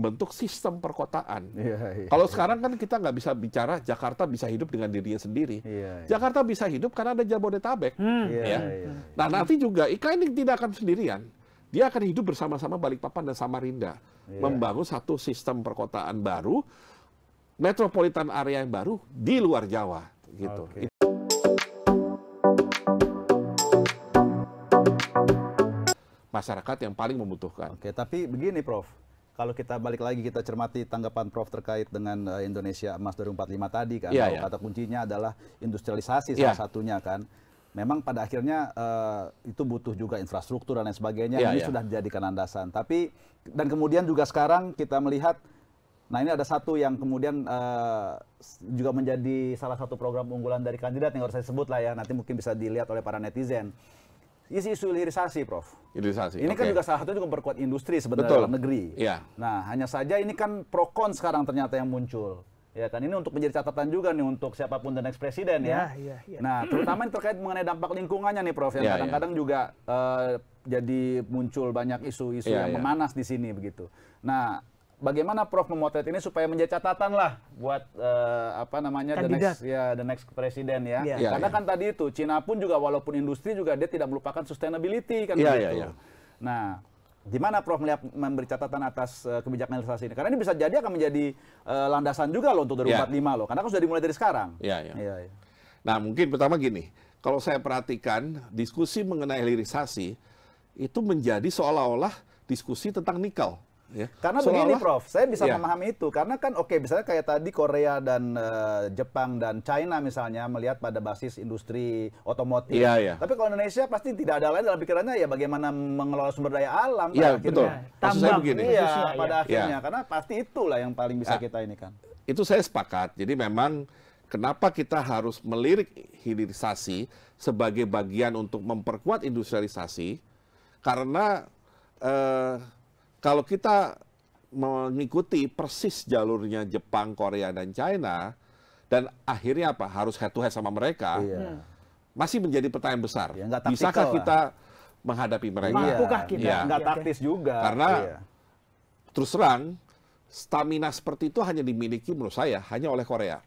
bentuk sistem perkotaan. Kalau sekarang kan kita nggak bisa bicara Jakarta bisa hidup dengan dirinya sendiri. Jakarta bisa hidup karena ada Jabodetabek. Nah nanti juga IKN ini tidak akan sendirian. Dia akan hidup bersama-sama Balikpapan dan Samarinda. Membangun satu sistem perkotaan baru, metropolitan area yang baru di luar Jawa. Gitu. Masyarakat yang paling membutuhkan. Tapi begini Prof. Kalau kita balik lagi kita cermati tanggapan Prof terkait dengan Indonesia Emas 2045 tadi kan, kata kuncinya adalah industrialisasi salah satunya kan. Memang pada akhirnya itu butuh juga infrastruktur dan lain sebagainya. Ini sudah dijadikan landasan. Tapi dan kemudian juga sekarang kita melihat, nah ini ada satu yang kemudian juga menjadi salah satu program unggulan dari kandidat yang harus saya sebut lah ya. Nanti mungkin bisa dilihat oleh para netizen. Isu hilirisasi, Prof. Hilirisasi. Ini kan juga salah satunya juga memperkuat industri sebenarnya dalam negeri. Nah, hanya saja ini kan pro kon sekarang ternyata yang muncul. Ya kan, ini untuk menjadi catatan juga nih untuk siapapun the next presiden ya. Nah, terutama ini terkait mengenai dampak lingkungannya nih, Prof. Yang kadang-kadang juga jadi muncul banyak isu-isu yang memanas di sini begitu. Nah, bagaimana Prof memotret ini supaya menjadi catatan lah buat the next presiden ya. Karena kan tadi itu Cina pun juga walaupun industri juga dia tidak melupakan sustainability kan begitu. Nah, gimana Prof melihat memberi catatan atas kebijakan hilirisasi ini? Karena ini bisa jadi akan menjadi landasan juga loh untuk 2045 loh. Karena kan sudah dimulai dari sekarang. Nah, mungkin pertama gini, kalau saya perhatikan diskusi mengenai hilirisasi itu menjadi seolah-olah diskusi tentang nikel. Karena begini Prof, saya bisa memahami itu. Karena kan misalnya kayak tadi Korea dan Jepang dan China misalnya melihat pada basis industri otomotif. Tapi kalau Indonesia pasti tidak ada lain dalam pikirannya ya bagaimana mengelola sumber daya alam. Betul. Maksud saya begini. Pada akhirnya. Karena pasti itulah yang paling bisa kita ini kan. Itu saya sepakat. Jadi memang kenapa kita harus melirik hilirisasi sebagai bagian untuk memperkuat industrialisasi. Karena kalau kita mengikuti persis jalurnya Jepang, Korea, dan China, dan akhirnya apa? Harus head to head sama mereka, masih menjadi pertanyaan besar. Bisakah kita menghadapi mereka? Mampukah kita? Nggak taktis juga. Karena terus terang, stamina seperti itu hanya dimiliki menurut saya hanya oleh Korea.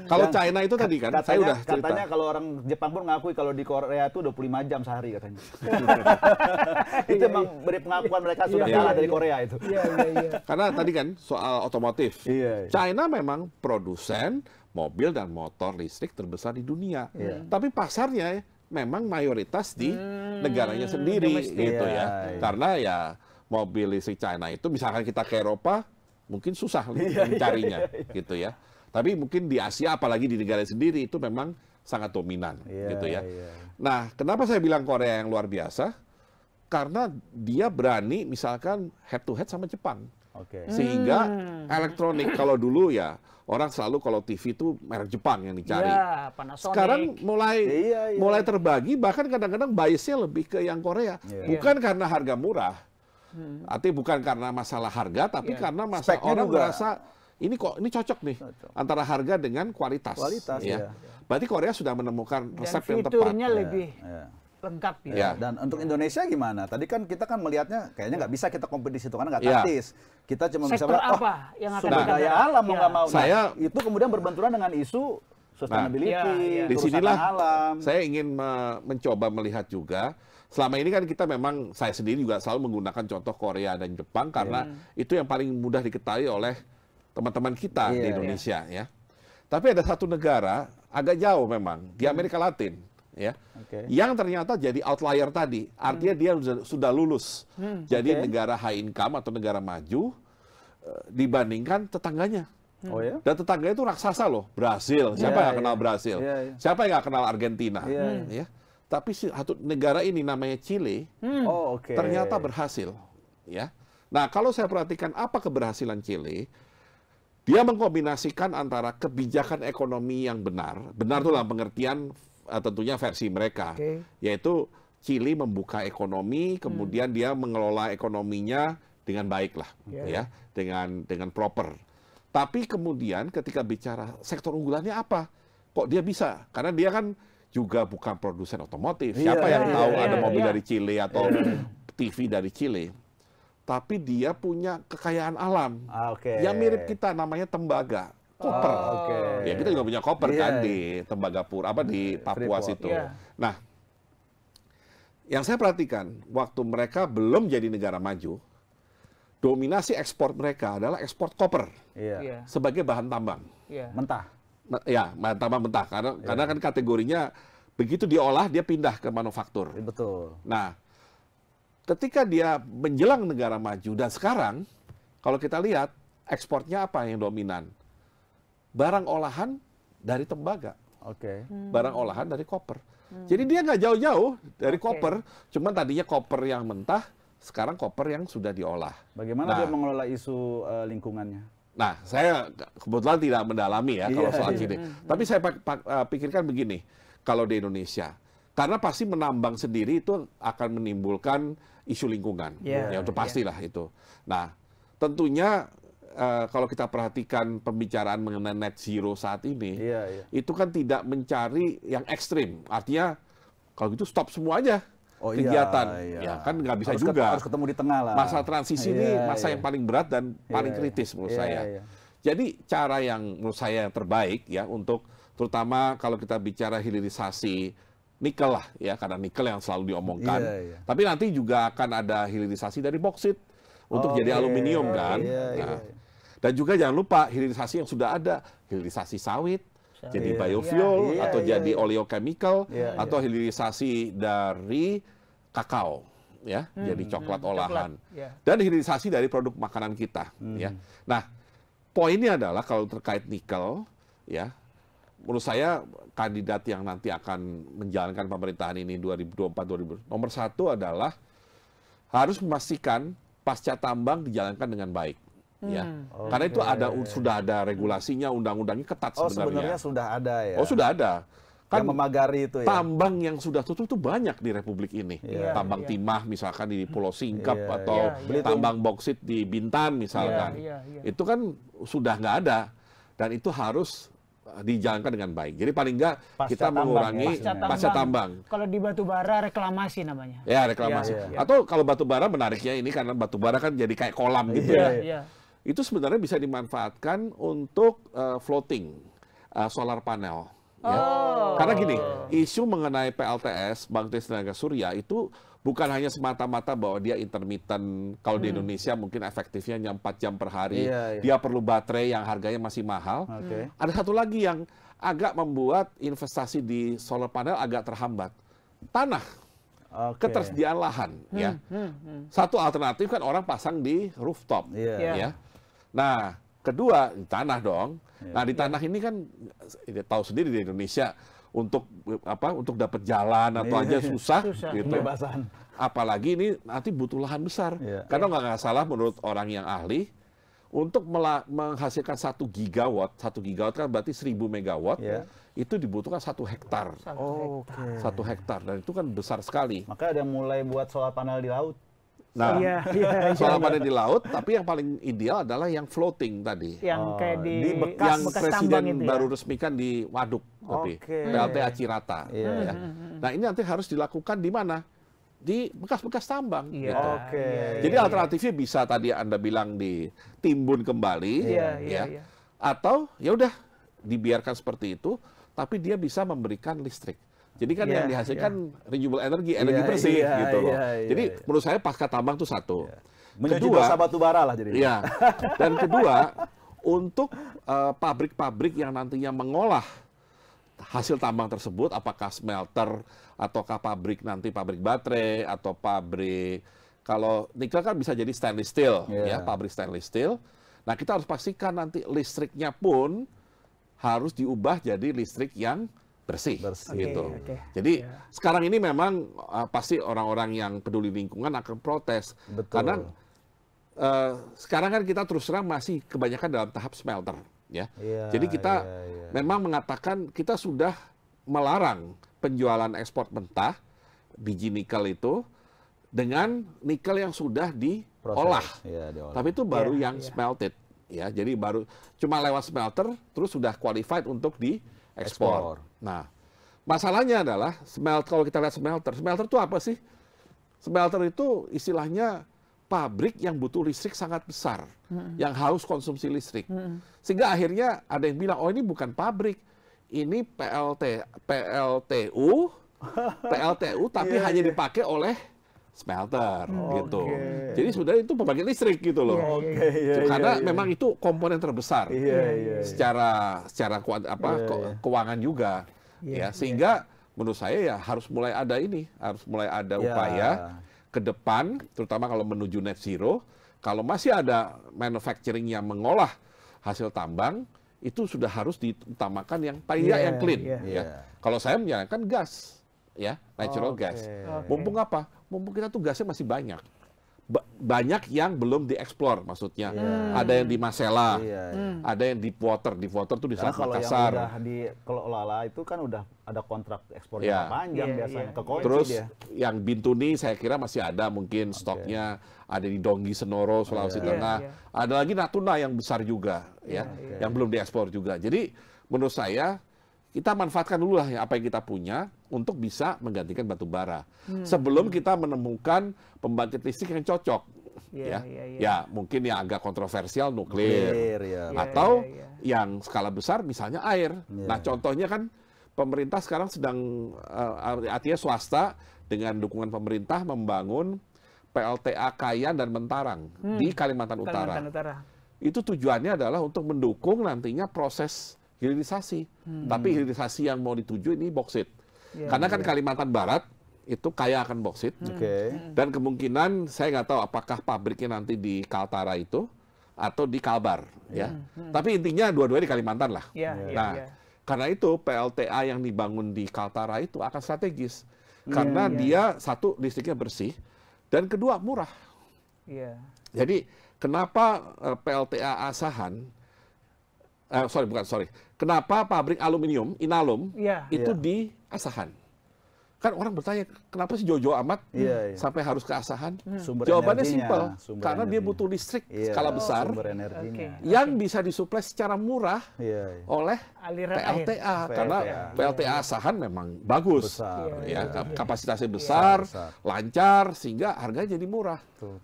Kalau China itu tadi kan, saya udah cerita. Katanya kalau orang Jepang pun ngakui kalau di Korea itu 25 jam sehari katanya. Itu memang beri pengakuan mereka sudah kalah dari Korea itu. Karena tadi kan soal otomotif. China memang produsen mobil dan motor listrik terbesar di dunia. Tapi pasarnya memang mayoritas di negaranya sendiri gitu ya. Karena ya mobil listrik China itu misalkan kita ke Eropa mungkin susah mencarinya gitu ya. Tapi mungkin di Asia, apalagi di negara sendiri, itu memang sangat dominan. Gitu ya. Nah, kenapa saya bilang Korea yang luar biasa? Karena dia berani misalkan head to head sama Jepang. Sehingga elektronik, kalau dulu ya, orang selalu kalau TV itu merek Jepang yang dicari. Sekarang mulai terbagi, bahkan kadang-kadang biasnya lebih ke yang Korea. Bukan karena harga murah. Artinya bukan karena masalah harga, tapi karena orang merasa, ini cocok nih antara harga dengan kualitas. Berarti Korea sudah menemukan resep yang tepat. Fiturnya lebih lengkap ya. Dan untuk Indonesia gimana? Tadi kan kita kan melihatnya kayaknya nggak bisa kita kompetisi itu karena nggak taktis. Kita cuma bisa melihat yang akan sumber daya alam mau nggak mau. Itu kemudian berbenturan dengan isu sustainability, di sinilah alam. Saya ingin mencoba melihat juga. Selama ini kan kita memang, saya sendiri juga selalu menggunakan contoh Korea dan Jepang karena itu yang paling mudah diketahui oleh teman-teman kita di Indonesia ya. Tapi ada satu negara agak jauh memang di Amerika Latin ya. Yang ternyata jadi outlier tadi. Artinya dia sudah lulus. Jadi negara high income atau negara maju dibandingkan tetangganya. Dan tetangganya itu raksasa loh, Brasil. Siapa yang kenal Brasil? Siapa yang nggak kenal Argentina? Ya. Tapi satu negara ini namanya Chile ternyata berhasil ya. Nah, kalau saya perhatikan apa keberhasilan Chile, dia mengkombinasikan antara kebijakan ekonomi yang benar itu dalam pengertian tentunya versi mereka, yaitu Chile membuka ekonomi, kemudian dia mengelola ekonominya dengan baik lah, ya, dengan proper. Tapi kemudian ketika bicara sektor unggulannya apa, kok dia bisa? Karena dia kan juga bukan produsen otomotif. Siapa yang tahu ada mobil dari Chile atau TV dari Chile? tapi dia punya kekayaan alam yang mirip kita, namanya tembaga, koper. Ya kita juga punya koper kan di Tembagapura, di Papua situ. Nah, yang saya perhatikan waktu mereka belum jadi negara maju, dominasi ekspor mereka adalah ekspor koper sebagai bahan tambang mentah. Ya, bahan tambang mentah karena kan kategorinya begitu diolah dia pindah ke manufaktur. Betul. Nah, ketika dia menjelang negara maju dan sekarang kalau kita lihat ekspornya apa yang dominan? Barang olahan dari tembaga. Barang olahan dari koper. Jadi dia nggak jauh-jauh dari koper, cuman tadinya koper yang mentah, sekarang koper yang sudah diolah. Bagaimana dia mengelola isu lingkungannya? Nah, saya kebetulan tidak mendalami ya kalau soal sini. Tapi saya pikirkan begini, kalau di Indonesia, karena pasti menambang sendiri itu akan menimbulkan isu lingkungan. Ya itu pastilah itu. Nah, tentunya kalau kita perhatikan pembicaraan mengenai net zero saat ini, itu kan tidak mencari yang ekstrim. Artinya kalau gitu stop semua aja kegiatan. Ya kan nggak bisa juga. Harus ketemu di tengah lah. Masa transisi ini masa yang paling berat dan paling kritis menurut saya. Jadi cara yang menurut saya yang terbaik ya untuk terutama kalau kita bicara hilirisasi nikel lah ya, karena nikel yang selalu diomongkan. Tapi nanti juga akan ada hilirisasi dari boksit untuk jadi aluminium kan. Dan juga jangan lupa hilirisasi yang sudah ada, hilirisasi sawit, jadi biofuel atau jadi oleochemical atau hilirisasi dari kakao ya, jadi coklat olahan. Dan hilirisasi dari produk makanan kita ya. Nah, poinnya adalah kalau terkait nikel ya, menurut saya kandidat yang nanti akan menjalankan pemerintahan ini 2024-2024 nomor satu adalah harus memastikan pasca tambang dijalankan dengan baik. Ya, karena itu sudah ada regulasinya, undang-undangnya ketat sebenarnya. Sebenarnya sudah ada ya. Sudah ada. Kan yang memagari itu ya. Tambang yang sudah tutup itu banyak di Republik ini. Tambang timah misalkan di Pulau Singkap atau tambang boksit di Bintan misalkan. Itu kan sudah nggak ada dan itu harus dijalankan dengan baik. Jadi paling nggak kita mengurangi pasca tambang. Kalau di batubara reklamasi namanya. Ya, reklamasi. Atau kalau batubara menariknya ini karena batubara kan jadi kayak kolam gitu ya. Itu sebenarnya bisa dimanfaatkan untuk floating solar panel. Ya. Karena gini, isu mengenai PLTS, Pembangkit Tenaga Surya itu bukan hanya semata-mata bahwa dia intermittent, kalau di Indonesia mungkin efektifnya hanya 4 jam per hari, dia perlu baterai yang harganya masih mahal. Ada satu lagi yang agak membuat investasi di solar panel agak terhambat, tanah. Ketersediaan lahan. Ya. Satu alternatif kan orang pasang di rooftop. Ya. Nah, kedua, di tanah dong. Nah, di tanah ini kan tahu sendiri di Indonesia untuk dapat jalan atau aja susah gitu. Kebebasan. Apalagi ini nanti butuh lahan besar. Karena nggak salah menurut orang yang ahli untuk menghasilkan 1 gigawatt kan berarti 1000 megawatt. Itu dibutuhkan 1 hektar. 1 hektar dan itu kan besar sekali. Maka ada mulai buat solar panel di laut. Nah, solar panel di laut, tapi yang paling ideal adalah yang floating tadi. Yang kayak di yang Presiden itu baru resmikan di Waduk, PLTA Cirata. Ya. Nah, ini nanti harus dilakukan di mana? Di bekas-bekas tambang. Gitu. Jadi alternatifnya bisa tadi Anda bilang ditimbun kembali, atau ya udah dibiarkan seperti itu, tapi dia bisa memberikan listrik. Jadi kan yang dihasilkan renewable energy bersih gitu loh. Jadi menurut saya pasca tambang itu satu. Kedua, batu bara lah jadi. Dan kedua, untuk pabrik-pabrik yang nantinya mengolah hasil tambang tersebut, apakah smelter ataukah pabrik baterai atau pabrik, kalau nikel kan bisa jadi stainless steel, ya pabrik stainless steel. Nah kita harus pastikan nanti listriknya pun harus diubah jadi listrik yang bersih gitu. Jadi sekarang ini memang pasti orang-orang yang peduli lingkungan akan protes. Karena sekarang kan kita terus terang masih kebanyakan dalam tahap smelter. Ya. Jadi kita memang mengatakan kita sudah melarang penjualan ekspor mentah biji nikel itu dengan nikel yang sudah diolah. Tapi itu baru yang smelted. Ya, jadi baru cuma lewat smelter terus sudah qualified untuk diekspor. Nah, masalahnya adalah kalau kita lihat smelter itu apa sih? Smelter itu istilahnya pabrik yang butuh listrik sangat besar, yang haus konsumsi listrik. Sehingga akhirnya ada yang bilang, oh ini bukan pabrik, ini PLTU tapi hanya dipakai oleh smelter gitu. Jadi sebenarnya itu pembangkit listrik gitu loh. Karena memang itu komponen terbesar secara keuangan juga. Sehingga menurut saya ya harus mulai ada upaya ke depan, terutama kalau menuju net zero, kalau masih ada manufacturing yang mengolah hasil tambang, itu sudah harus diutamakan yang paling yang clean. Kalau saya menyarankan gas, natural gas. Mumpung apa? Mumpung kita tuh gasnya masih banyak. Banyak yang belum dieksplor, maksudnya. Ada yang di Masela, ada yang di water tuh di Selat Makassar. Kalau yang udah dikelola itu kan udah ada kontrak ekspor yang panjang biasanya ke kunci. Terus yang Bintuni saya kira masih ada mungkin stoknya, ada di Donggi Senoro, Sulawesi Tengah. Ada lagi Natuna yang besar juga, yang belum diekspor juga. Jadi menurut saya kita manfaatkan dulu lah apa yang kita punya untuk bisa menggantikan batu bara. Sebelum kita menemukan pembangkit listrik yang cocok. Ya, mungkin yang agak kontroversial nuklir. Atau yang skala besar misalnya air. Nah, contohnya kan pemerintah sekarang sedang, artinya swasta dengan dukungan pemerintah membangun PLTA Kayan dan Mentarang di Kalimantan Utara. Itu tujuannya adalah untuk mendukung nantinya proses hilirisasi. Tapi hilirisasi yang mau dituju ini boksit. Karena kan Kalimantan Barat itu kaya akan boksit. Dan kemungkinan saya nggak tahu apakah pabriknya nanti di Kaltara itu atau di Kalbar. Tapi intinya dua-duanya di Kalimantan lah. Karena itu PLTA yang dibangun di Kaltara itu akan strategis. Karena dia satu listriknya bersih dan kedua murah. Jadi kenapa PLTA Asahan kenapa pabrik aluminium, Inalum, itu di Asahan? Kan orang bertanya, kenapa sih jauh-jauh amat sampai harus ke Asahan? Jawabannya simpel, karena dia butuh listrik skala besar yang bisa disuplai secara murah oleh PLTA. Karena PLTA Asahan memang bagus, kapasitasnya besar, lancar, sehingga harganya jadi murah.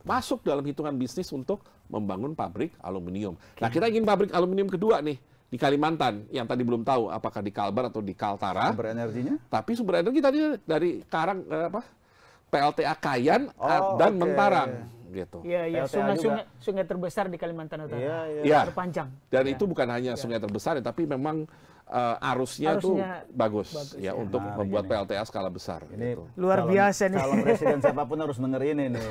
Masuk dalam hitungan bisnis untuk membangun pabrik aluminium. Nah, kita ingin pabrik aluminium kedua nih di Kalimantan, yang tadi belum tahu apakah di Kalbar atau di Kaltara. Sumber energinya? Tapi sumber energi tadi dari Karang PLTA Kayan dan Mentarang gitu. Sungai terbesar di Kalimantan Utara. Terpanjang. Dan itu bukan hanya sungai terbesar, tapi memang arusnya tuh bagus untuk membuat PLTA skala besar. Ini gitu. Luar biasa nih. Calon presiden siapapun harus dengerin ini.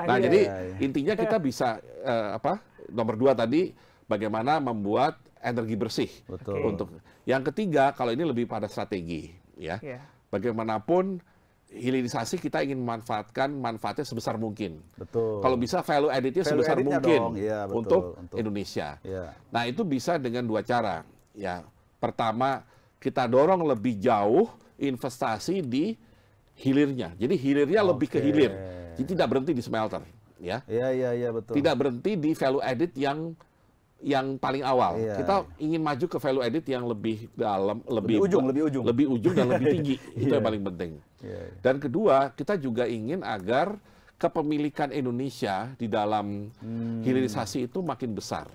Nah, jadi intinya kita bisa nomor 2 tadi bagaimana membuat energi bersih. Untuk yang ketiga, kalau ini lebih pada strategi, bagaimanapun hilirisasi kita ingin memanfaatkan manfaatnya sebesar mungkin. Kalau bisa value added-nya sebesar mungkin untuk Indonesia. Nah, itu bisa dengan 2 cara. Pertama, kita dorong lebih jauh investasi di hilirnya. Jadi hilirnya lebih ke hilir. Jadi tidak berhenti di smelter, betul. Tidak berhenti di value added yang paling awal. Kita ingin maju ke value added yang lebih dalam, lebih ujung dan lebih tinggi. Itu yang paling penting. Dan kedua, kita juga ingin agar kepemilikan Indonesia di dalam hilirisasi itu makin besar.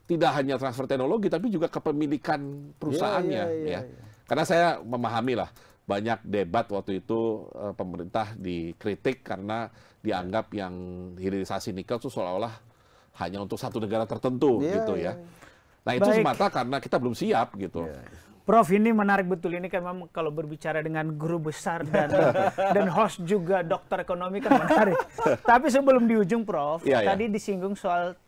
Tidak hanya transfer teknologi, tapi juga kepemilikan perusahaannya. Karena saya memahami lah, banyak debat waktu itu pemerintah dikritik karena dianggap yang hilirisasi nikel itu seolah-olah hanya untuk satu negara tertentu gitu ya. Nah, itu semata karena kita belum siap gitu. Prof, ini menarik betul. Ini kan memang kalau berbicara dengan guru besar dan host juga dokter ekonomi kan menarik. Tapi sebelum di ujung, Prof, tadi disinggung soal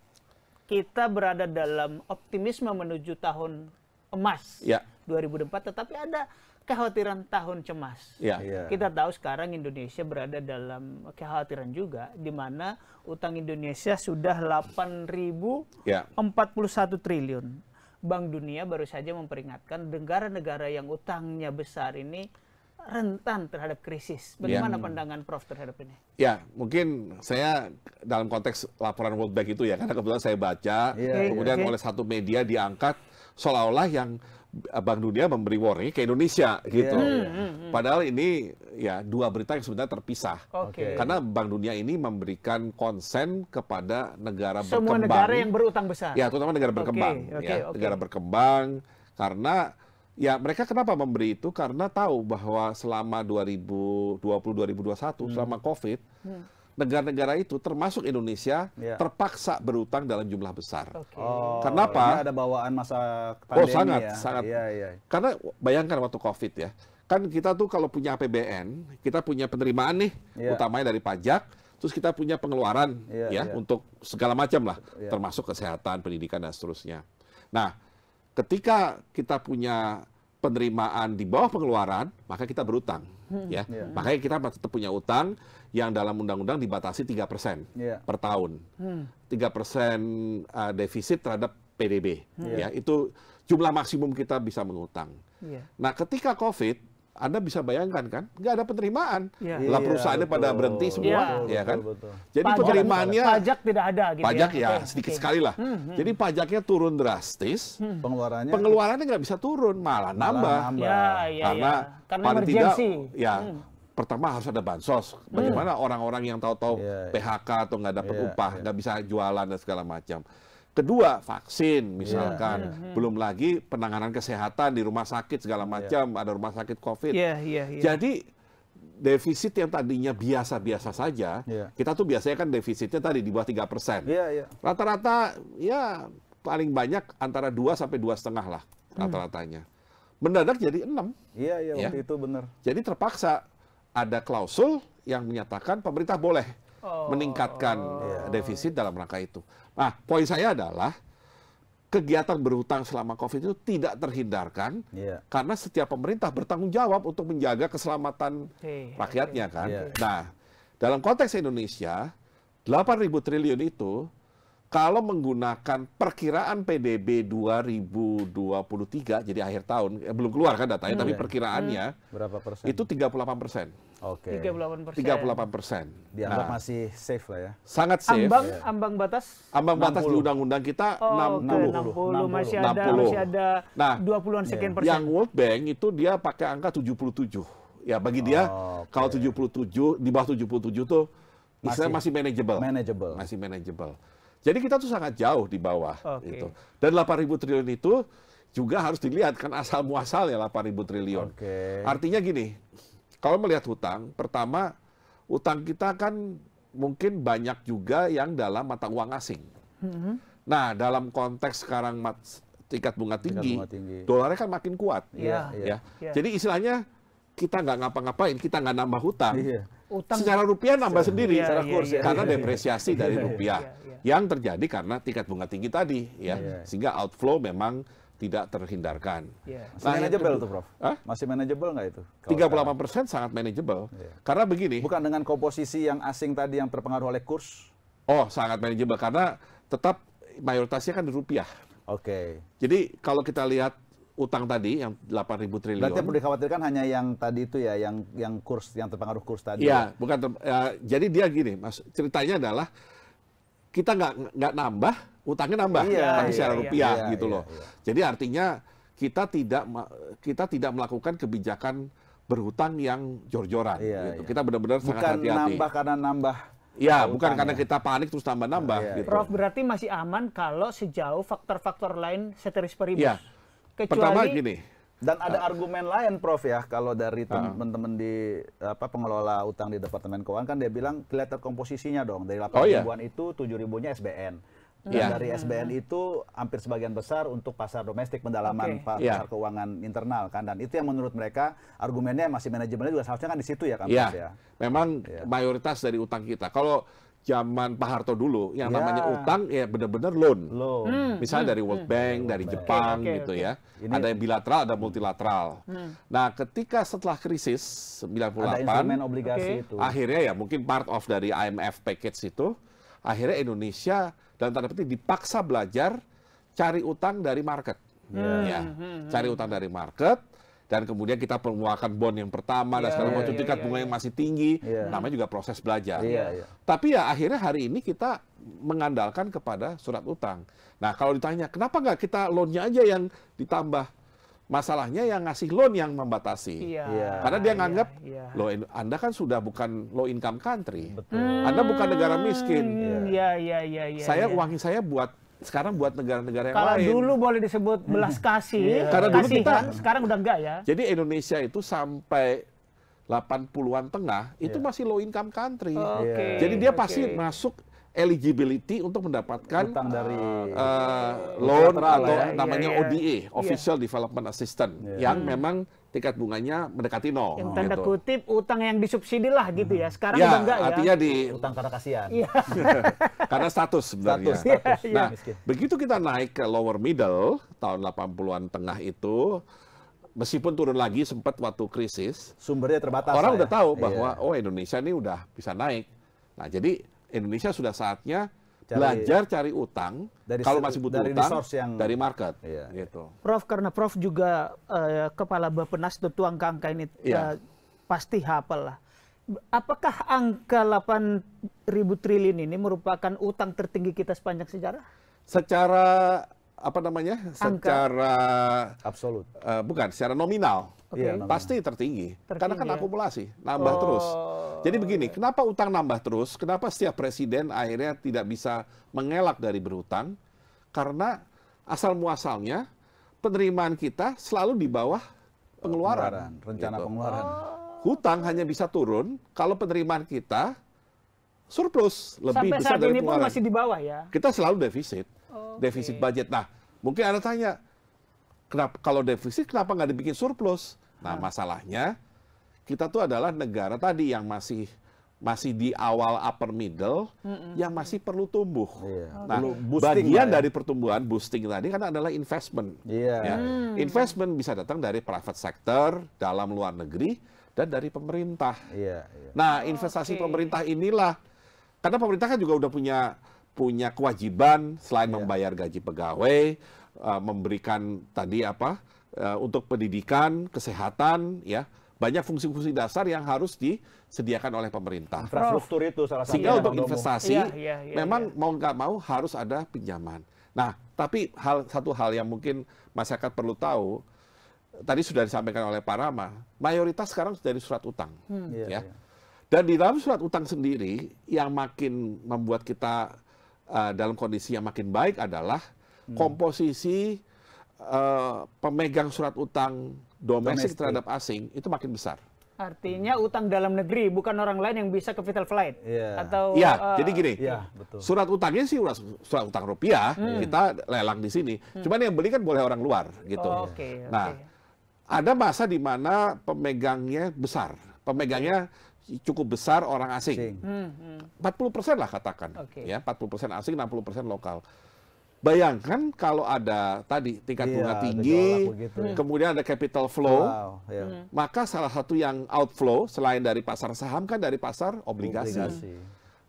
kita berada dalam optimisme menuju tahun emas 2024, tetapi ada kekhawatiran tahun cemas. Kita tahu sekarang Indonesia berada dalam kekhawatiran juga, di mana utang Indonesia sudah 8.041 triliun. Bank Dunia baru saja memperingatkan negara-negara yang utangnya besar ini rentan terhadap krisis. Bagaimana pandangan Prof terhadap ini? Mungkin saya dalam konteks laporan World Bank itu karena kebetulan saya baca, kemudian oleh satu media diangkat seolah-olah yang Bank Dunia memberi warning ke Indonesia gitu. Padahal ini ya dua berita yang sebenarnya terpisah. Karena Bank Dunia ini memberikan konsen kepada negara semua berkembang. Negara yang berutang besar. Ya, terutama negara berkembang. Negara berkembang karena ya mereka kenapa memberi itu? Karena tahu bahwa selama 2020-2021 selama COVID, negara-negara itu termasuk Indonesia terpaksa berutang dalam jumlah besar. Kenapa? Ada bawaan masa pandemi sangat. Karena bayangkan waktu COVID ya, kan kita tuh kalau punya APBN, kita punya penerimaan nih, utamanya dari pajak, terus kita punya pengeluaran untuk segala macam lah, termasuk kesehatan, pendidikan dan seterusnya. Nah, ketika kita punya penerimaan di bawah pengeluaran, maka kita berutang. Makanya kita tetap punya utang yang dalam undang-undang dibatasi 3% per tahun. 3% defisit terhadap PDB. Itu jumlah maksimum kita bisa mengutang. Nah, ketika COVID, Anda bisa bayangkan kan, nggak ada penerimaan. Lah perusahaannya pada berhenti semua, kan? Jadi penerimaannya pajak tidak ada gitu. Pajak sedikit sekali lah. Jadi pajaknya turun drastis, pengeluarannya nggak bisa turun, malah nambah. Karena paling tidak pertama harus ada bansos. Bagaimana orang-orang yang tahu-tahu PHK atau nggak dapat upah, nggak bisa jualan dan segala macam. Kedua, vaksin misalkan. Belum lagi penanganan kesehatan di rumah sakit segala macam, ada rumah sakit COVID. Jadi defisit yang tadinya biasa-biasa saja, kita tuh biasanya kan defisitnya tadi di bawah 3%. Rata-rata ya paling banyak antara 2 sampai 2,5 lah rata-ratanya. Mendadak jadi 6. Waktu itu benar. Jadi terpaksa ada klausul yang menyatakan pemerintah boleh meningkatkan defisit dalam rangka itu. Nah, poin saya adalah kegiatan berhutang selama COVID itu tidak terhindarkan karena setiap pemerintah bertanggung jawab untuk menjaga keselamatan rakyatnya kan. Nah, dalam konteks Indonesia, 8.000 triliun itu kalau menggunakan perkiraan PDB 2023, jadi akhir tahun, belum keluar kan datanya, tapi perkiraannya berapa persen? Itu 38%. 38%. Dianggap masih safe lah ya. Sangat safe. Ambang batas? Ambang batas di undang-undang kita 60. Masih ada 20-an sekian persen. Yang World Bank itu dia pakai angka 77. Ya bagi dia kalau 77, di bawah 77 tuh masih manageable. Masih manageable. Jadi kita tuh sangat jauh di bawah itu. Dan 8.000 triliun itu juga harus dilihat kan asal muasalnya 8.000 triliun. Artinya gini, kalau melihat hutang, pertama utang kita kan mungkin banyak juga yang dalam mata uang asing. Nah, dalam konteks sekarang tingkat bunga tinggi, dolarnya kan makin kuat. Jadi istilahnya kita nggak ngapa-ngapain, kita nggak nambah hutang. Utang secara rupiah nambah sendiri karena depresiasi dari rupiah yang terjadi karena tingkat bunga tinggi tadi sehingga outflow memang tidak terhindarkan. Masih manageable tuh, Prof? Masih manageable nggak itu? 38% sangat manageable. Karena begini. Bukan dengan komposisi yang asing tadi yang terpengaruh oleh kurs? Sangat manageable karena tetap mayoritasnya kan di rupiah. Jadi kalau kita lihat utang tadi yang 8.000 triliun. Berarti perlu dikhawatirkan hanya yang tadi itu ya, yang kurs, yang terpengaruh kurs tadi. Bukan. Jadi dia gini, Mas. Ceritanya adalah kita nggak nambah, utangnya nambah, tapi secara rupiah gitu loh. Jadi artinya kita tidak melakukan kebijakan berhutang yang jor-joran. Gitu. Kita benar-benar sangat hati-hati. Bukan nambah karena nambah. Bukan karena kita panik terus nambah-nambah. Gitu. Prof, berarti masih aman kalau sejauh faktor-faktor lain ceteris paribus. Pertama gini. Dan ada argumen lain, Prof ya, kalau dari teman-teman di pengelola utang di Departemen Keuangan kan dia bilang kelihatan komposisinya dong, dari 8.000-an itu 7.000-nya SBN. Dan dari SBN itu hampir sebagian besar untuk pasar domestik, pendalaman pasar keuangan internal kan, dan itu yang menurut mereka argumennya masih manajemennya juga seharusnya kan di situ ya kan, Prof ya. Memang mayoritas dari utang kita. Kalau zaman Pak Harto dulu, yang namanya utang ya benar-benar loan. Misalnya dari World Bank, dari Jepang gitu ya. Ada yang bilateral, ada multilateral. Nah, ketika setelah krisis 98, ada instrumen obligasi itu. Akhirnya ya mungkin part of dari IMF package itu, akhirnya Indonesia dan tanda petik dipaksa belajar cari utang dari market. Cari utang dari market dan kemudian kita pengeluarkan bond yang pertama dan segala macam tingkat bunga yang masih tinggi, namanya juga proses belajar. Tapi ya akhirnya hari ini kita mengandalkan kepada surat utang. Nah kalau ditanya kenapa nggak kita loan-nya aja yang ditambah? Masalahnya yang ngasih loan yang membatasi. Karena dia nganggap, loh Anda kan sudah bukan low income country. Anda bukan negara miskin. Saya uangnya saya sekarang buat negara-negara yang lain. Kalau dulu boleh disebut belas kasih, karena dulu kita, sekarang udah enggak ya. Jadi Indonesia itu sampai 80-an tengah, itu masih low income country. Jadi dia pasti masuk eligibility untuk mendapatkan utang dari loan atau namanya ODA, Official Development Assistance, yang memang tingkat bunganya mendekati 0. Yang tanda kutip utang yang disubsidi lah gitu ya. Sekarang udah enggak ya. Artinya di utang karena kasihan. Karena status sebenarnya. Nah, begitu kita naik ke lower middle tahun 80-an tengah itu, meskipun turun lagi sempat waktu krisis, sumbernya terbatas. Orang udah tahu bahwa Indonesia ini udah bisa naik. Nah, jadi Indonesia sudah saatnya belajar cari utang kalau masih butuh utang dari market. Gitu. Prof, karena Prof juga kepala Bappenas tentu angka-angka ini pasti hafal lah. Apakah angka 8.000 triliun ini merupakan utang tertinggi kita sepanjang sejarah? Secara apa namanya? Angka. Secara absolut. Bukan, secara nominal. Pasti tertinggi. Karena kan akumulasi, nambah terus. Jadi begini, kenapa utang nambah terus? Kenapa setiap presiden akhirnya tidak bisa mengelak dari berhutang? Karena asal muasalnya penerimaan kita selalu di bawah pengeluaran. Rencana pengeluaran. Hutang hanya bisa turun kalau penerimaan kita surplus lebih besar dari pengeluaran. Sampai saat ini pun masih di bawah ya? Kita selalu defisit. Defisit budget. Nah, mungkin Anda tanya, kenapa kalau defisit kenapa nggak dibikin surplus? Nah, masalahnya kita tuh adalah negara tadi yang masih di awal upper middle yang masih perlu tumbuh. Nah, bagian dari pertumbuhan boosting tadi kan adalah investment. Investment bisa datang dari private sector, dalam luar negeri, dan dari pemerintah. Nah, investasi pemerintah inilah, karena pemerintah kan juga udah punya kewajiban selain membayar gaji pegawai, memberikan tadi untuk pendidikan, kesehatan, ya. Banyak fungsi-fungsi dasar yang harus disediakan oleh pemerintah. Infrastruktur itu salah satu. Sehingga untuk investasi, memang mau nggak mau harus ada pinjaman. Nah, tapi satu hal yang mungkin masyarakat perlu tahu, tadi sudah disampaikan oleh Pak Rama, mayoritas sekarang dari surat utang. Dan di dalam surat utang sendiri, yang makin membuat kita dalam kondisi yang makin baik adalah komposisi pemegang surat utang domestik terhadap asing itu makin besar. Artinya utang dalam negeri, bukan orang lain yang bisa capital flight. Atau jadi gini, surat utangnya sih surat utang rupiah, kita lelang di sini. Cuman yang beli kan boleh orang luar gitu. Nah, ada masa di mana pemegangnya besar, pemegangnya cukup besar orang asing. 40% lah katakan, ya 40% asing, 60% lokal. Bayangkan kalau ada tadi tingkat bunga tinggi, kemudian ada capital flow, maka salah satu yang outflow selain dari pasar saham kan dari pasar obligasi.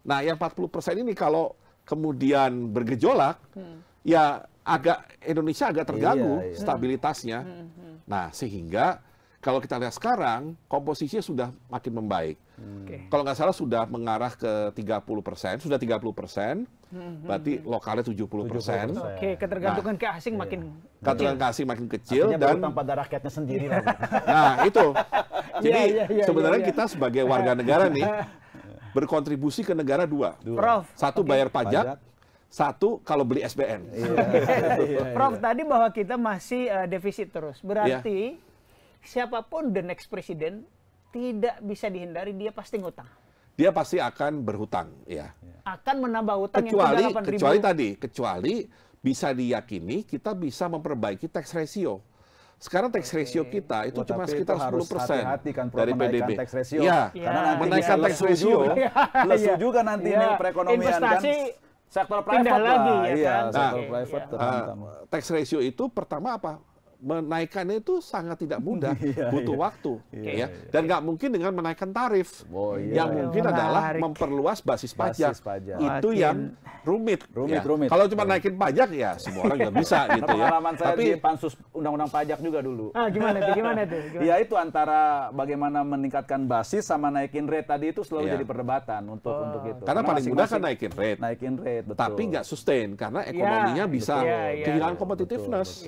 Nah, yang 40% ini kalau kemudian bergejolak, ya Indonesia agak terganggu stabilitasnya. Nah, sehingga kalau kita lihat sekarang, komposisinya sudah makin membaik. Kalau nggak salah sudah mengarah ke 30%, sudah 30%, berarti lokalnya 70%. Ketergantungan ke asing makin ketergantungan ke asing makin kecil. Artinya dan berhutang pada rakyatnya sendiri. Nah, itu. Jadi sebenarnya kita sebagai warga negara nih, berkontribusi ke negara dua. Satu bayar pajak, satu kalau beli SBN. Prof, tadi bahwa kita masih defisit terus. Berarti siapapun the next presiden tidak bisa dihindari, dia pasti ngutang. Dia pasti akan berhutang, ya. Akan menambah hutang yang sudah 8.000. Kecuali bisa diyakini kita bisa memperbaiki tax ratio. Sekarang tax ratio kita itu cuma sekitar 10% dari PDB. Tax ratio. Karena nanti menaikkan tax ratio, lesu juga nanti ini perekonomian investasi sektor private lagi, ya kan? Sektor private tax ratio itu pertama apa? menaikkannya itu sangat tidak mudah, butuh waktu, ya. Dan nggak mungkin dengan menaikkan tarif. Yang mungkin adalah memperluas basis pajak. Itu yang rumit. Kalau cuma naikin pajak ya semua orang nggak bisa gitu ya. Pengalaman saya di pansus undang-undang pajak juga dulu. Gimana tuh? Ya itu antara bagaimana meningkatkan basis sama naikin rate tadi itu selalu jadi perdebatan untuk itu. Karena paling mudah kan naikin rate. Betul. Tapi nggak sustain karena ekonominya bisa kehilangan competitiveness.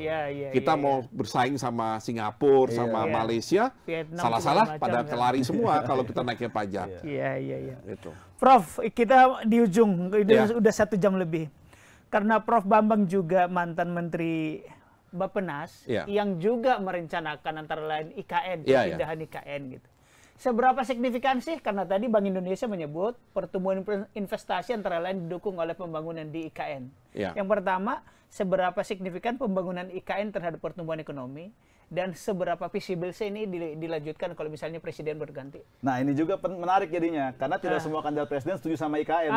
Kita mau bersaing sama Singapura, sama Malaysia, salah-salah pada kelari semua kalau kita naikin pajak. Iya. Itu. Prof, kita di ujung, udah 1 jam lebih. Karena Prof Bambang juga mantan Menteri Bappenas, yang juga merencanakan antara lain IKN, pemindahan IKN gitu. Seberapa signifikan sih? Karena tadi Bank Indonesia menyebut pertumbuhan investasi antara lain didukung oleh pembangunan di IKN. Yang pertama, seberapa signifikan pembangunan IKN terhadap pertumbuhan ekonomi, dan seberapa visible sih ini dilanjutkan kalau misalnya presiden berganti? Nah ini juga menarik jadinya, karena tidak semua kandidat presiden setuju sama IKN.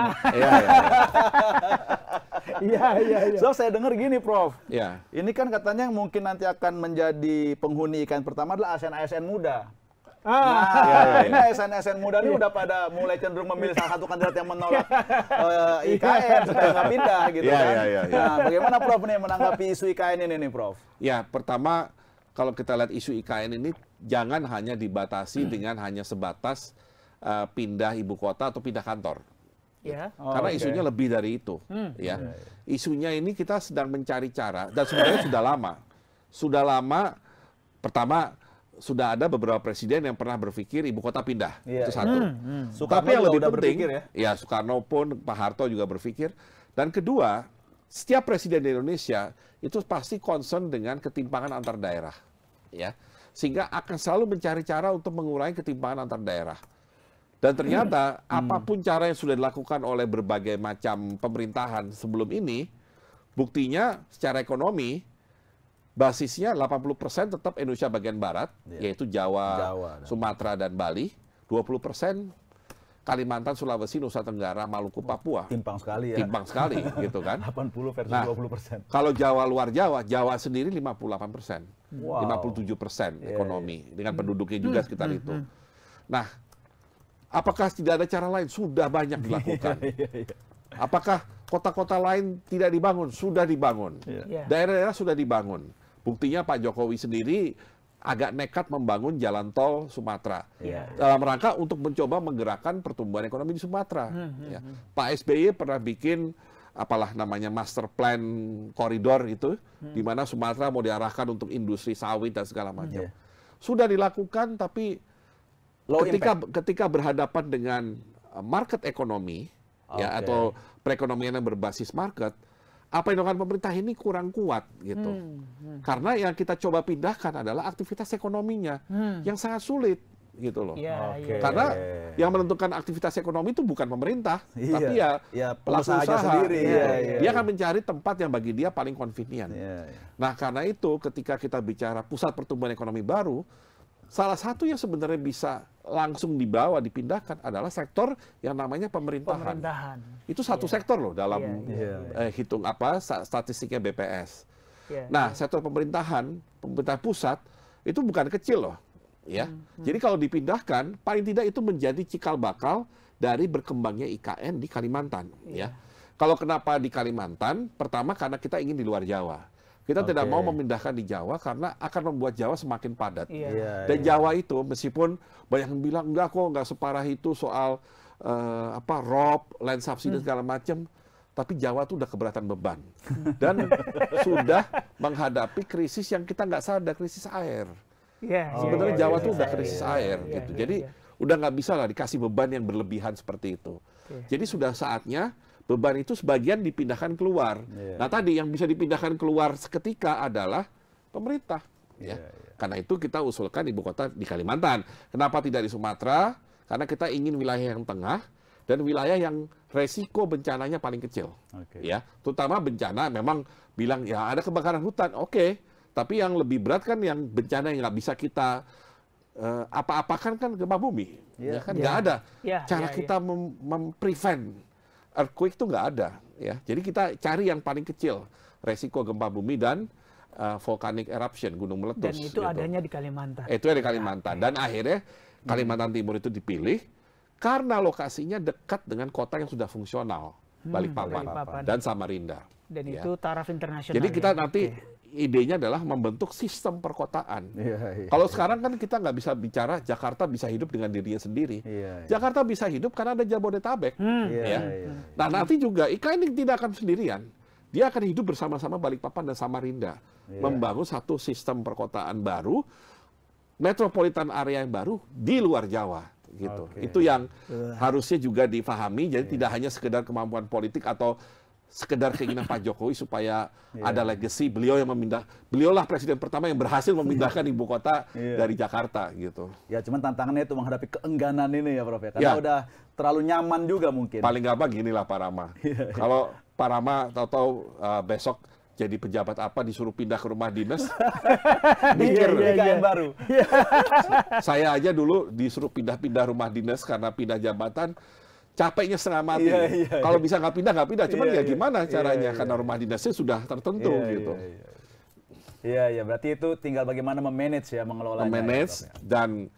Iya. So saya dengar gini, Prof. Ini kan katanya mungkin nanti akan menjadi penghuni IKN pertama adalah ASN muda. Ini ASN muda ini udah pada mulai cenderung memilih salah satu kandidat yang menolak IKN supaya nggak pindah gitu kan. Nah, bagaimana Prof nih menanggapi isu IKN ini nih, Prof? Ya, pertama kalau kita lihat isu IKN ini jangan hanya dibatasi dengan hanya sebatas pindah ibu kota atau pindah kantor. Karena isunya lebih dari itu. Isunya ini kita sedang mencari cara dan sebenarnya sudah lama. Pertama, sudah ada beberapa presiden yang pernah berpikir ibu kota pindah, itu satu. Tapi yang lebih penting, Soekarno pun, Pak Harto juga berpikir. Dan kedua, setiap presiden di Indonesia itu pasti concern dengan ketimpangan antar daerah, sehingga akan selalu mencari cara untuk mengurangi ketimpangan antar daerah. Dan ternyata apapun cara yang sudah dilakukan oleh berbagai macam pemerintahan sebelum ini, buktinya secara ekonomi basisnya 80% tetap Indonesia bagian barat, yaitu Jawa, Sumatera, dan Bali. 20% Kalimantan, Sulawesi, Nusa Tenggara, Maluku, Papua. Timpang sekali gitu kan. 80 versus 20%. Kalau Jawa luar Jawa, Jawa sendiri 58%. 57% ekonomi. Dengan penduduknya juga sekitar itu. Nah, apakah tidak ada cara lain? Sudah banyak dilakukan. Apakah kota-kota lain tidak dibangun? Sudah dibangun. Daerah-daerah sudah dibangun. Buktinya Pak Jokowi sendiri agak nekat membangun jalan tol Sumatera. Dalam rangka untuk mencoba menggerakkan pertumbuhan ekonomi di Sumatera. Pak SBY pernah bikin master plan koridor itu, di mana Sumatera mau diarahkan untuk industri sawit dan segala macam. Sudah dilakukan, tapi ketika berhadapan dengan market ekonomi, atau perekonomian yang berbasis market, apa yang dilakukan pemerintah ini kurang kuat gitu. Karena yang kita coba pindahkan adalah aktivitas ekonominya yang sangat sulit gitu loh. Karena yang menentukan aktivitas ekonomi itu bukan pemerintah, tapi pelaku usaha sendiri. Dia akan mencari tempat yang bagi dia paling convenient. Nah, karena itu ketika kita bicara pusat pertumbuhan ekonomi baru, salah satu yang sebenarnya bisa langsung dibawa, dipindahkan adalah sektor yang namanya pemerintahan. Itu satu sektor loh dalam hitung statistiknya BPS. Nah, sektor pemerintah pusat itu bukan kecil loh, Jadi kalau dipindahkan, paling tidak itu menjadi cikal bakal dari berkembangnya IKN di Kalimantan, Kalau kenapa di Kalimantan? Pertama karena kita ingin di luar Jawa. Kita tidak mau memindahkan di Jawa karena akan membuat Jawa semakin padat. Dan Jawa itu meskipun banyak yang bilang enggak separah itu soal ROP, land subsidi segala macam, tapi Jawa tuh udah keberatan beban dan sudah menghadapi krisis yang kita nggak sadar, krisis air. Sebenarnya Jawa tuh udah krisis air gitu. Jadi udah nggak bisa lah dikasih beban yang berlebihan seperti itu. Jadi sudah saatnya beban itu sebagian dipindahkan keluar. Nah tadi yang bisa dipindahkan keluar seketika adalah pemerintah. Karena itu kita usulkan ibu kota di Kalimantan. Kenapa tidak di Sumatera? Karena kita ingin wilayah yang tengah dan wilayah yang resiko bencananya paling kecil. Terutama bencana memang bilang ada kebakaran hutan, tapi yang lebih berat kan yang bencana yang nggak bisa kita apa-apakan kan gempa bumi. Nggak ada cara kita memprevent earthquake itu nggak ada, Jadi kita cari yang paling kecil resiko gempa bumi dan volcanic eruption, gunung meletus. Dan itu gitu. adanya di Kalimantan. Itu ada di Kalimantan. Dan akhirnya Kalimantan Timur itu dipilih karena lokasinya dekat dengan kota yang sudah fungsional, Balikpapan dan Samarinda. Dan itu taraf internasional. Jadi kita nanti idenya adalah membentuk sistem perkotaan. Kalau sekarang kan kita nggak bisa bicara Jakarta bisa hidup dengan dirinya sendiri. Jakarta bisa hidup karena ada Jabodetabek. Nah nanti juga IKN ini tidak akan sendirian. Dia akan hidup bersama-sama Balikpapan dan Samarinda. Membangun satu sistem perkotaan baru, metropolitan area yang baru di luar Jawa. Gitu. Itu yang harusnya juga difahami. Jadi tidak hanya sekedar kemampuan politik atau sekedar keinginan Pak Jokowi supaya ada legacy beliau yang beliaulah presiden pertama yang berhasil memindahkan ibu kota dari Jakarta gitu. Ya cuman tantangannya itu menghadapi keengganan ini ya Prof ya. Karena udah terlalu nyaman juga mungkin. Paling gampang ginilah Pak Rama. Kalau Pak Rama tahu-tahu besok jadi pejabat apa disuruh pindah ke rumah dinas, mikir baru. Saya aja dulu disuruh pindah-pindah rumah dinas karena pindah jabatan. Capeknya setengah mati. Kalau bisa nggak pindah. Cuman ya gimana caranya? Karena rumah dinasnya sudah tertentu gitu. Iya. Berarti itu tinggal bagaimana memanage ya, mengelolanya. Memanage dan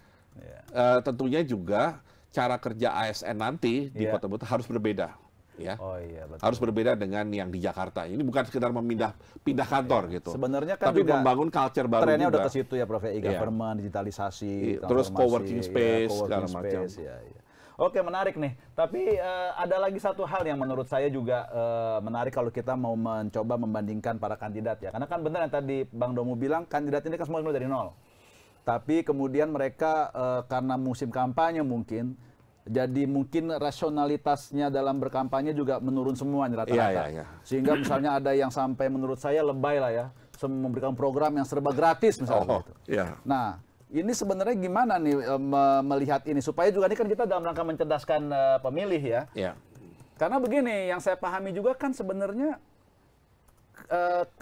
tentunya juga cara kerja ASN nanti di Kota Batu harus berbeda. Ya, betul. Harus berbeda dengan yang di Jakarta. Ini bukan sekedar pindah kantor gitu. Sebenarnya kan tapi juga membangun culture baru trennya juga. Udah ke situ ya, Prof. E-government, digitalisasi, terus co-working space, segala macam. Oke, menarik nih. Tapi ada lagi satu hal yang menurut saya juga menarik kalau kita mau mencoba membandingkan para kandidat ya. Karena kan benar yang tadi Bang Domu bilang, kandidat ini kan semua dari nol. Tapi kemudian mereka karena musim kampanye mungkin, jadi mungkin rasionalitasnya dalam berkampanye juga menurun semua rata-rata. Sehingga misalnya ada yang sampai menurut saya lebay lah ya, memberikan program yang serba gratis misalnya. Nah, ini sebenarnya gimana nih melihat ini supaya juga ini kan kita dalam rangka mencerdaskan pemilih ya. Karena begini, yang saya pahami juga kan sebenarnya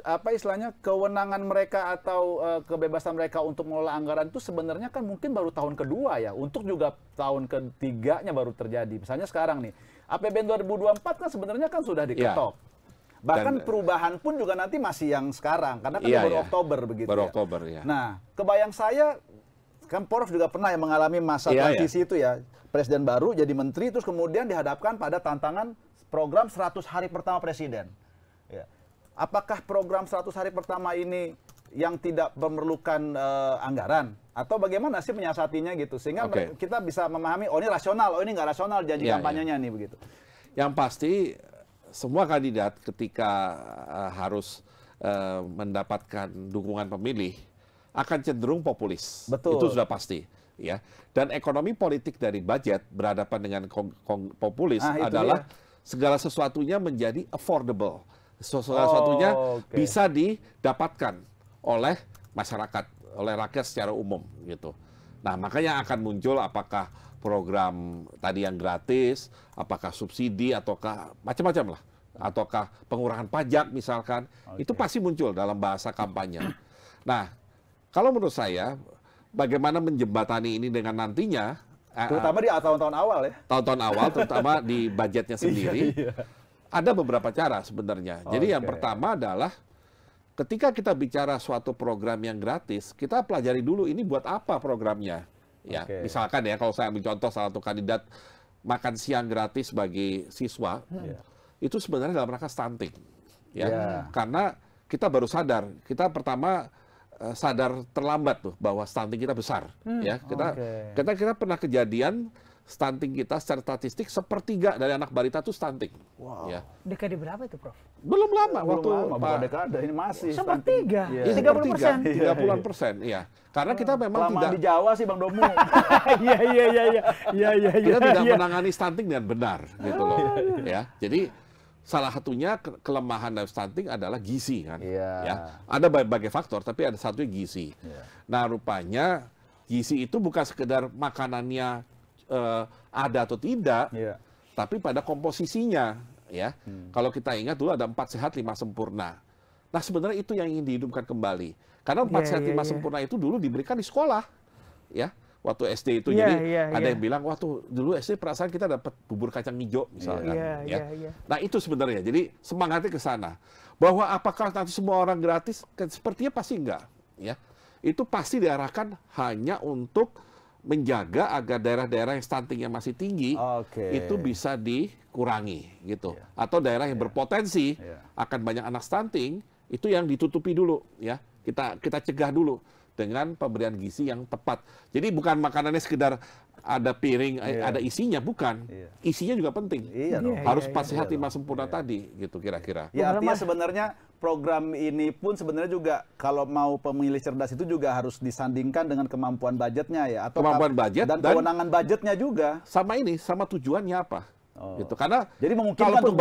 apa istilahnya kewenangan mereka atau kebebasan mereka untuk mengelola anggaran itu sebenarnya kan mungkin baru tahun kedua ya. Untuk juga tahun ketiganya baru terjadi. Misalnya sekarang nih, APBN 2024 kan sebenarnya kan sudah diketok. Bahkan perubahan pun juga nanti masih yang sekarang karena kan baru Oktober begitu. Baru Oktober ya. Nah, kebayang saya kan Prof juga pernah yang mengalami masa transisi itu ya. Presiden baru jadi menteri terus kemudian dihadapkan pada tantangan program 100 hari pertama presiden. Ya. Apakah program 100 hari pertama ini yang tidak memerlukan anggaran atau bagaimana sih menyiasatinya gitu sehingga kita bisa memahami oh ini rasional, oh ini nggak rasional janji kampanyenya nih begitu. Yang pasti semua kandidat ketika harus mendapatkan dukungan pemilih akan cenderung populis. Betul. Itu sudah pasti. Ya. Dan ekonomi politik dari budget berhadapan dengan populis adalah segala sesuatunya menjadi affordable. Segala sesuatunya bisa didapatkan oleh masyarakat, oleh rakyat secara umum. Gitu. Nah, makanya akan muncul apakah program tadi yang gratis, apakah subsidi, ataukah macam-macam lah. Ataukah pengurangan pajak misalkan. Itu pasti muncul dalam bahasa kampanye. Nah, kalau menurut saya, bagaimana menjembatani ini dengan nantinya, terutama di tahun-tahun awal ya. Tahun-tahun awal, terutama di budgetnya sendiri, ada beberapa cara sebenarnya. Jadi yang pertama adalah, ketika kita bicara suatu program yang gratis, kita pelajari dulu ini buat apa programnya. Ya, misalkan ya, kalau saya ambil contoh salah satu kandidat makan siang gratis bagi siswa, itu sebenarnya dalam rangka stunting. Ya, karena kita baru sadar, kita pertama sadar terlambat tuh bahwa stunting kita besar. Ya, kita pernah kejadian stunting kita secara statistik sepertiga dari anak balita itu stunting. Wow. Ya. Dekade berapa itu, Prof? Belum lama waktu bukan dekade ini masih sepertiga. 30%. 30%, iya. Karena kita memang tidak di Jawa sih Bang Domu. Iya. Kita tidak menangani stunting dengan benar gitu loh. Ya. Jadi salah satunya kelemahan dari stunting adalah gizi kan. Ya. Ada berbagai faktor tapi ada satunya gizi. Nah, rupanya gizi itu bukan sekedar makanannya ada atau tidak, tapi pada komposisinya, ya. Kalau kita ingat dulu ada 4 sehat 5 sempurna. Nah sebenarnya itu yang ingin dihidupkan kembali, karena 4 sehat 5 sempurna itu dulu diberikan di sekolah, ya. waktu SD itu. Jadi ada yang bilang, waktu dulu SD perasaan kita dapat bubur kacang hijau misalkan. Nah itu sebenarnya, jadi semangatnya ke sana. Bahwa apakah nanti semua orang gratis? Sepertinya pasti enggak. Ya, itu pasti diarahkan hanya untuk menjaga agar daerah-daerah yang stuntingnya masih tinggi itu bisa dikurangi gitu. Atau daerah yang berpotensi akan banyak anak stunting itu yang ditutupi dulu ya. Kita cegah dulu dengan pemberian gizi yang tepat. Jadi bukan makanannya sekedar ada piring, ada isinya, bukan. Isinya juga penting. Harus pas sehat lima sempurna tadi, gitu kira-kira. Ya artinya sebenarnya program ini pun sebenarnya juga kalau mau pemilih cerdas itu juga harus disandingkan dengan kemampuan budgetnya ya, atau kemampuan budget dan kewenangan budgetnya juga. Sama tujuannya apa? Gitu. Karena jadi kalaupun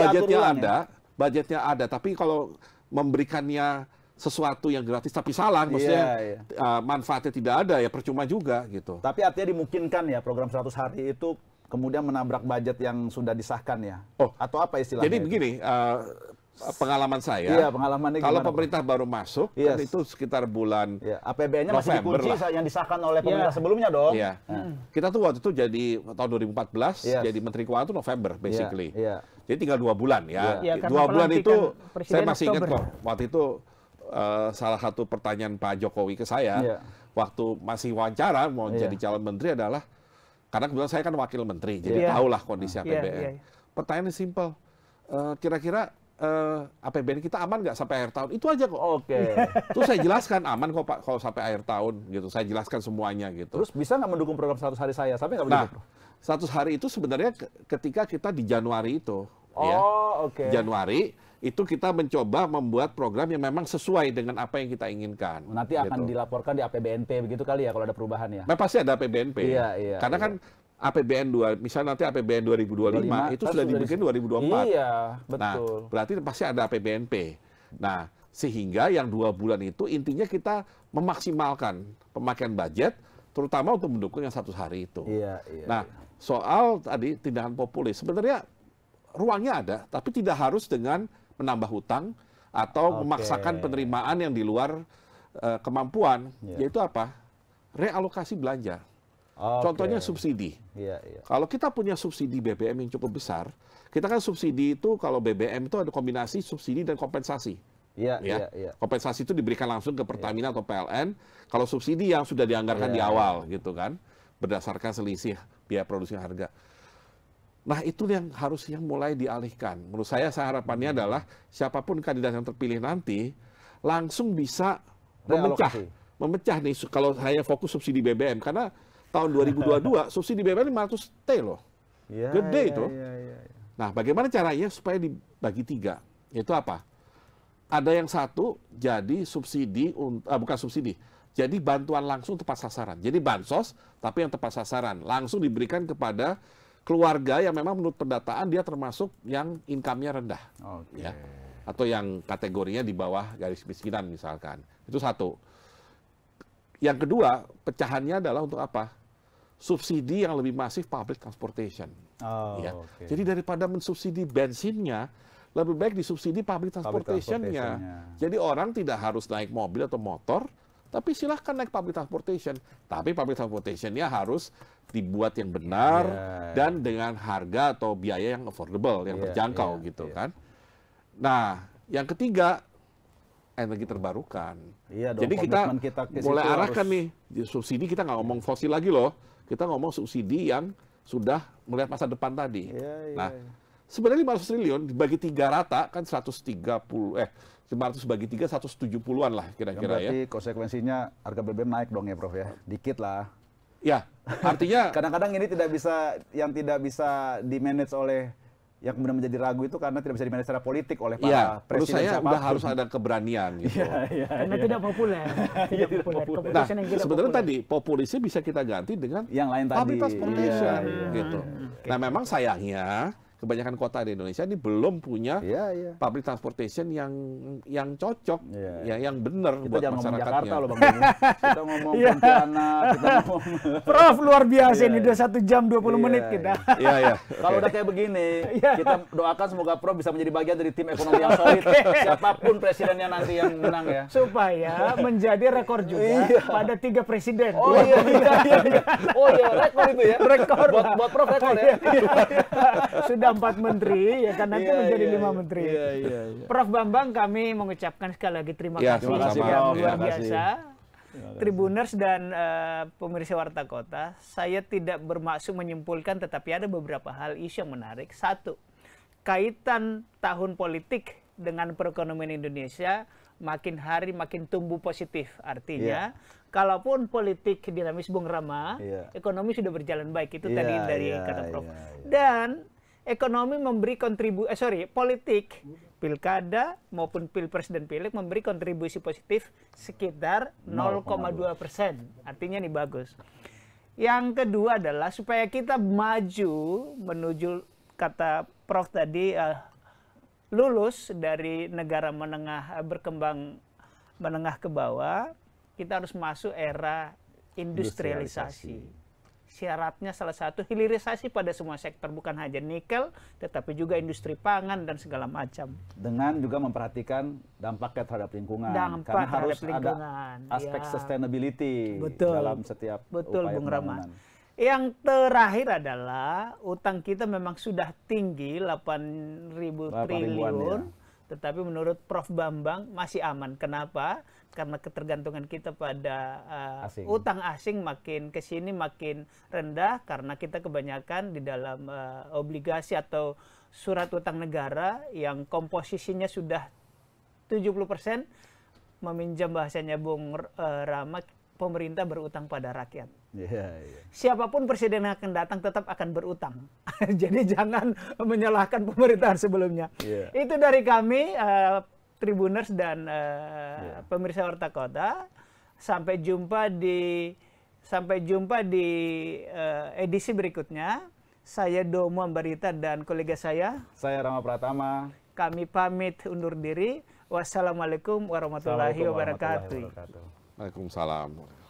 budgetnya ada, tapi kalau memberikannya sesuatu yang gratis tapi salah, maksudnya manfaatnya tidak ada, ya percuma juga gitu. Tapi artinya dimungkinkan ya program 100 hari itu kemudian menabrak budget yang sudah disahkan ya? Atau apa istilahnya? Jadi begini, pengalaman saya, kalau pemerintah baru masuk, kan itu sekitar bulan APBN-nya masih dikunci yang disahkan oleh pemerintah sebelumnya dong. Kita tuh waktu itu jadi tahun 2014, jadi Menteri Keuangan itu November, basically. Jadi tinggal 2 bulan ya. 2 bulan itu, saya masih ingat kok, waktu itu salah satu pertanyaan Pak Jokowi ke saya waktu masih wawancara mau jadi calon menteri adalah, karena kebetulan saya kan wakil menteri, jadi tahulah kondisi APBN. Pertanyaannya simpel, kira-kira APBN kita aman nggak sampai akhir tahun? Itu aja kok. Terus saya jelaskan aman kok Pak kalau sampai akhir tahun gitu. Saya jelaskan semuanya gitu. Terus bisa nggak mendukung program 100 hari saya? Sampai nggak mendukung? 100 hari itu sebenarnya ketika kita di Januari itu, Januari itu kita mencoba membuat program yang memang sesuai dengan apa yang kita inginkan. Nanti akan dilaporkan di APBNP begitu kali ya kalau ada perubahan ya? Nah, pasti ada APBNP. Karena kan APBN misalnya nanti APBN 2025 itu sudah dibikin 2024. Iya, betul. Nah, berarti pasti ada APBNP. Nah, sehingga yang 2 bulan itu intinya kita memaksimalkan pemakaian budget, terutama untuk mendukung yang 100 hari itu. Nah, soal tadi tindakan populis, sebenarnya ruangnya ada, tapi tidak harus dengan menambah hutang atau memaksakan penerimaan yang di luar kemampuan, yaitu apa? Realokasi belanja. Contohnya subsidi. Kalau kita punya subsidi BBM yang cukup besar, kita kan subsidi itu kalau BBM itu ada kombinasi subsidi dan kompensasi. Kompensasi itu diberikan langsung ke Pertamina atau PLN. Kalau subsidi yang sudah dianggarkan di awal, gitu kan, berdasarkan selisih biaya produksi harga. Nah itu yang harus mulai dialihkan. Menurut saya harapannya adalah siapapun kandidat yang terpilih nanti langsung bisa memecah nih kalau saya fokus subsidi BBM, karena tahun 2022 subsidi BBM 500T loh, gede itu. Nah bagaimana caranya supaya dibagi 3? Itu apa? Ada yang satu jadi subsidi, bukan subsidi, jadi bantuan langsung tepat sasaran. Jadi bansos tapi yang tepat sasaran langsung diberikan kepada keluarga yang memang menurut pendataan dia termasuk yang income-nya rendah, atau yang kategorinya di bawah garis kemiskinan misalkan. Itu satu. Yang kedua, pecahannya adalah untuk apa? Subsidi yang lebih masif public transportation. Jadi daripada mensubsidi bensinnya, lebih baik disubsidi public transportation-nya. Jadi orang tidak harus naik mobil atau motor, tapi silahkan naik public transportation. Tapi public transportation-nya harus dibuat yang benar dan dengan harga atau biaya yang affordable, yang terjangkau gitu kan. Nah, yang ketiga, energi terbarukan. Jadi kita mulai arahkan nih, subsidi kita nggak ngomong fosil lagi loh. Kita ngomong subsidi yang sudah melihat masa depan tadi. Nah, sebenarnya 500 triliun dibagi 3 rata kan 500 bagi 3, 170-an lah kira-kira ya. Berarti konsekuensinya harga BBM naik dong ya Prof ya? Dikit lah. Ya, artinya kadang-kadang ini tidak bisa di-manage oleh yang kemudian menjadi ragu itu karena tidak bisa di-manage secara politik oleh para presiden. Menurut saya udah harus ada keberanian gitu. Karena tidak populer. Nah, sebenarnya tadi populisnya bisa kita ganti dengan yang lain tadi. Public transportation gitu. Nah, memang sayangnya kebanyakan kota di Indonesia ini belum punya public transportation yang cocok, yang benar buat masyarakatnya. Kita Jakarta loh Bang Beni. Kita ngomong Pontianak, kita ngomong. Prof luar biasa ini udah 1 jam 20 menit kita. Iya. Kalau udah kayak begini, kita doakan semoga Prof bisa menjadi bagian dari tim ekonomi yang solid. Siapapun presidennya nanti yang menang ya. Supaya menjadi rekor juga pada 3 presiden. Oh iya, rekor itu ya. Rekor. Buat Prof rekor ya. Sudah 4 menteri, ya kan nanti menjadi 5 menteri. Prof Bambang, kami mengucapkan sekali lagi terima kasih yang luar biasa. Tribuners dan pemirsa Warta Kota, saya tidak bermaksud menyimpulkan, tetapi ada beberapa hal isu yang menarik. 1, kaitan tahun politik dengan perekonomian Indonesia makin hari makin tumbuh positif. Artinya, kalaupun politik dinamis Bung Rama, ekonomi sudah berjalan baik. Itu tadi dari kata Prof. Dan ekonomi memberi politik, pilkada maupun pilpres dan pileg memberi kontribusi positif sekitar 0,2%. Artinya ini bagus. Yang kedua adalah supaya kita maju menuju, kata Prof tadi, lulus dari negara menengah berkembang menengah ke bawah, kita harus masuk era industrialisasi. Syaratnya salah satu hilirisasi pada semua sektor, bukan hanya nikel, tetapi juga industri pangan dan segala macam. Dengan juga memperhatikan dampaknya terhadap lingkungan. Karena harus ada aspek sustainability dalam setiap upaya Bung Rama. pembangunan. Yang terakhir adalah utang kita memang sudah tinggi 8.000 triliun, tetapi menurut Prof Bambang masih aman. Kenapa? Karena ketergantungan kita pada utang asing makin kesini makin rendah, karena kita kebanyakan di dalam obligasi atau surat utang negara yang komposisinya sudah 70%, meminjam bahasanya Bung Rama, pemerintah berutang pada rakyat. Siapapun presiden yang akan datang tetap akan berutang. Jadi jangan menyalahkan pemerintahan sebelumnya. Itu dari kami, Tribuners dan pemirsa Warta Kota. Sampai jumpa di edisi berikutnya. Saya Domo Ambarita dan kolega saya Rama Pratama. Kami pamit undur diri. Wassalamualaikum warahmatullahi wabarakatuh. Waalaikumsalam.